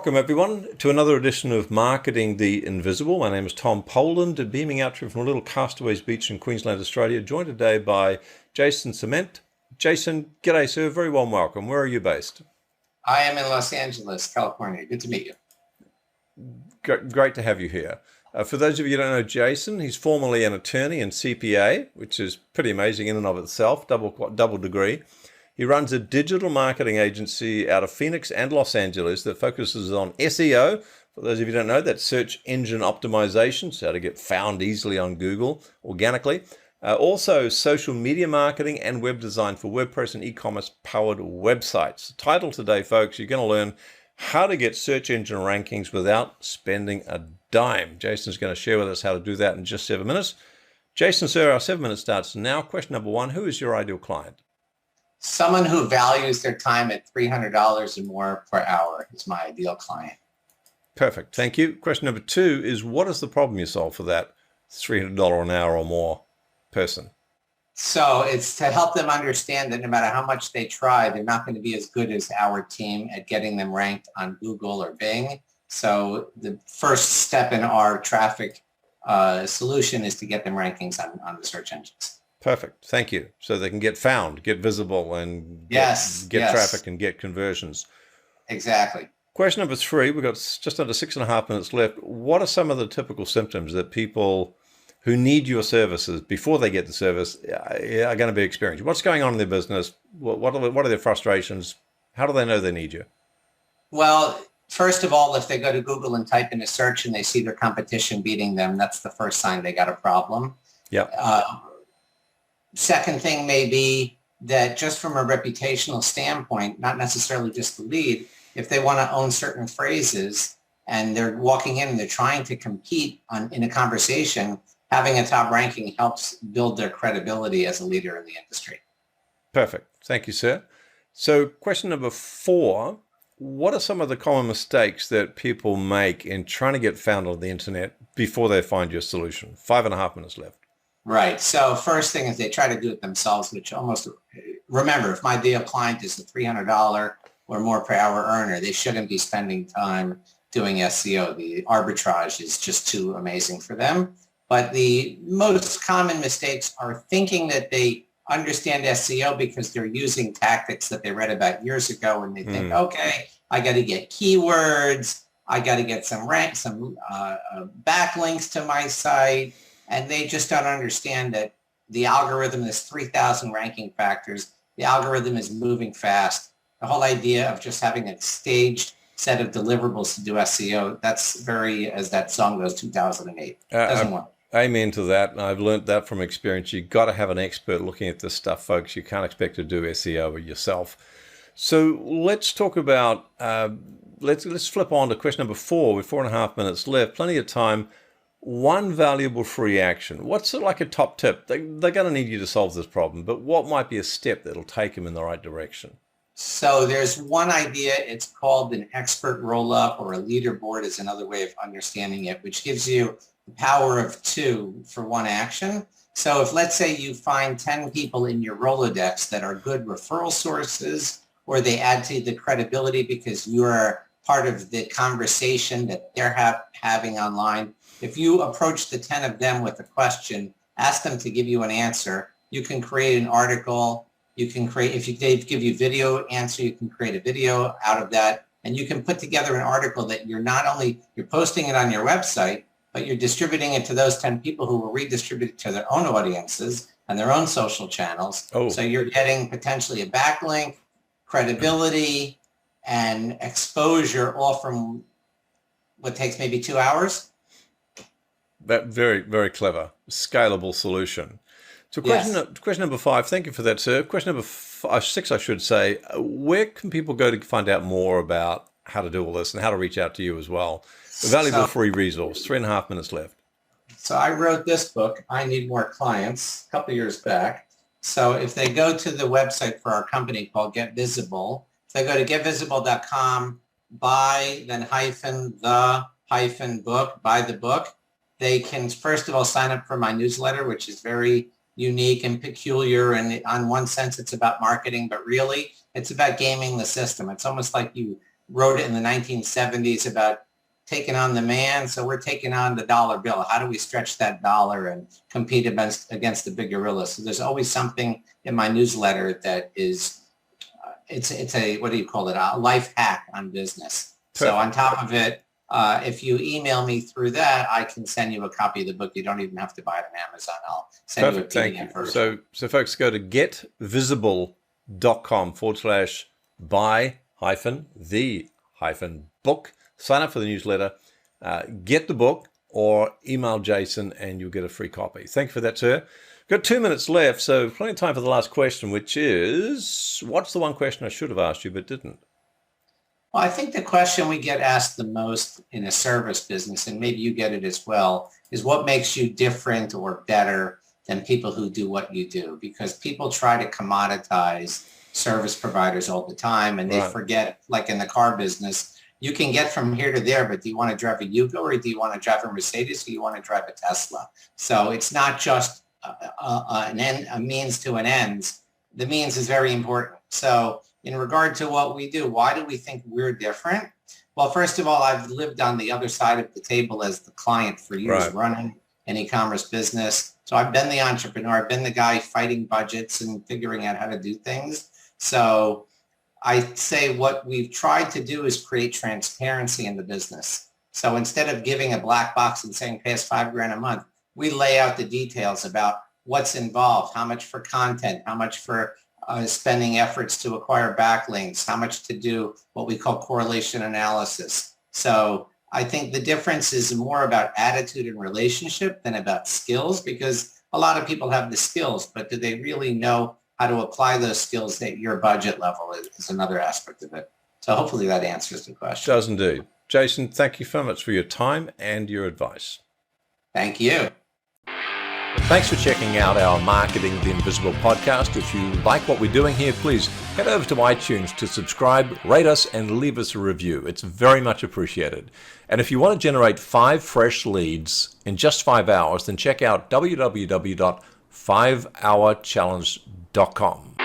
Welcome everyone to another edition of Marketing the Invisible. My name is Tom Poland, beaming out to you from a little Castaways Beach in Queensland, Australia, joined today by Jason Ciment. Jason, g'day sir, very warm welcome. Where are you based? I am in Los Angeles, California. Good to meet you. Great to have you here. For those of you who don't know Jason, he's formerly an attorney and CPA, which is pretty amazing in and of itself, double degree. He runs a digital marketing agency out of Phoenix and Los Angeles that focuses on SEO. For those of you who don't know, that's search engine optimization, so how to get found easily on Google organically. Also social media marketing and web design for WordPress and e-commerce powered websites. The title today, folks, you're going to learn how to get search engine rankings without spending a dime. Jason's going to share with us how to do that in just 7 minutes. Jason, sir, our 7 minutes starts now. Question number 1, who is your ideal client? Someone who values their time at $300 or more per hour is my ideal client. Perfect. Thank you. Question number 2 is, what is the problem you solve for that $300 an hour or more person? So it's to help them understand that no matter how much they try, they're not going to be as good as our team at getting them ranked on Google or Bing. So the first step in our traffic solution is to get them rankings on the search engines. Perfect. Thank you. So they can get found, get visible, and get traffic and get conversions. Exactly. Question number 3, we've got just under 6.5 minutes left. What are some of the typical symptoms that people who need your services before they get the service are going to be experiencing? What's going on in their business? What are their frustrations? How do they know they need you? Well, first of all, if they go to Google and type in a search and they see their competition beating them, that's the first sign they got a problem. Yeah. Second thing may be that just from a reputational standpoint, not necessarily just the lead, if they want to own certain phrases and they're walking in and they're trying to compete in a conversation, having a top ranking helps build their credibility as a leader in the industry. Perfect. Thank you, sir. So question number 4, what are some of the common mistakes that people make in trying to get found on the internet before they find your solution? 5.5 minutes left. Right. So first thing is they try to do it themselves, which remember, if my ideal client is a $300 or more per hour earner, they shouldn't be spending time doing SEO. The arbitrage is just too amazing for them. But the most common mistakes are thinking that they understand SEO because they're using tactics that they read about years ago, and they think, okay, I got to get keywords, I got to get some backlinks to my site. And they just don't understand that the algorithm is 3,000 ranking factors. The algorithm is moving fast. The whole idea of just having a staged set of deliverables to do SEO, that's very, as that song goes, 2008. Doesn't work. Amen to that. I've learned that from experience. You've got to have an expert looking at this stuff, folks. You can't expect to do SEO yourself. So let's talk about, let's flip on to question number 4 with 4.5 minutes left. Plenty of time. One valuable free action. What's like a top tip? They're going to need you to solve this problem, but what might be a step that'll take them in the right direction? So there's one idea. It's called an expert roll-up, or a leaderboard is another way of understanding it, which gives you the power of 2 for one action. So if, let's say, you find 10 people in your Rolodex that are good referral sources, or they add to the credibility because you are part of the conversation that they're having online. If you approach the 10 of them with a question, ask them to give you an answer, you can create an article. You can create, if they give you video answer, you can create a video out of that. And you can put together an article that you're posting it on your website, but you're distributing it to those 10 people who will redistribute it to their own audiences and their own social channels. Oh. So you're getting potentially a backlink, credibility, and exposure, all from what takes maybe 2 hours. That very, very clever, scalable solution. So question number 5, thank you for that, sir. Question number 6, I should say, where can people go to find out more about how to do all this and how to reach out to you as well? A valuable free resource, 3.5 minutes left. So I wrote this book, I Need More Clients, a couple of years back. So if they go to the website for our company called Get Visible, if they go to getvisible.com, buy the book, they can, first of all, sign up for my newsletter, which is very unique and peculiar. And on one sense, it's about marketing, but really it's about gaming the system. It's almost like you wrote it in the 1970s about taking on the man. So we're taking on the dollar bill. How do we stretch that dollar and compete against the big gorilla? So there's always something in my newsletter that is, it's a, what do you call it? A life hack on business. Perfect. So on top of it, if you email me through that, I can send you a copy of the book. You don't even have to buy it on Amazon. I'll send you a PDF version. So folks, go to getvisible.com/buy-the-book. Sign up for the newsletter, get the book, or email Jason and you'll get a free copy. Thank you for that, sir. Got 2 minutes left, so plenty of time for the last question, which is, what's the one question I should have asked you but didn't? Well, I think the question we get asked the most in a service business, and maybe you get it as well, is what makes you different or better than people who do what you do? Because people try to commoditize service providers all the time, and they forget, like in the car business, you can get from here to there, but do you want to drive a Yugo, or do you want to drive a Mercedes, or do you want to drive a Tesla? So it's not just a means to an end. The means is very important. So in regard to what we do, why do we think we're different? Well, first of all, I've lived on the other side of the table as the client for years, running an e-commerce business. So I've been the entrepreneur. I've been the guy fighting budgets and figuring out how to do things. So I say what we've tried to do is create transparency in the business. So instead of giving a black box and saying pay us $5,000 a month, we lay out the details about what's involved, how much for content, how much for spending efforts to acquire backlinks, how much to do what we call correlation analysis. So I think the difference is more about attitude and relationship than about skills, because a lot of people have the skills, but do they really know how to apply those skills at your budget level is another aspect of it. So hopefully that answers the question. Does indeed. Jason, thank you so much for your time and your advice. Thank you. Thanks for checking out our Marketing the Invisible podcast. If you like what we're doing here, please head over to iTunes to subscribe, rate us, and leave us a review. It's very much appreciated. And if you want to generate 5 fresh leads in just 5 hours, then check out www.5hourchallenge.com.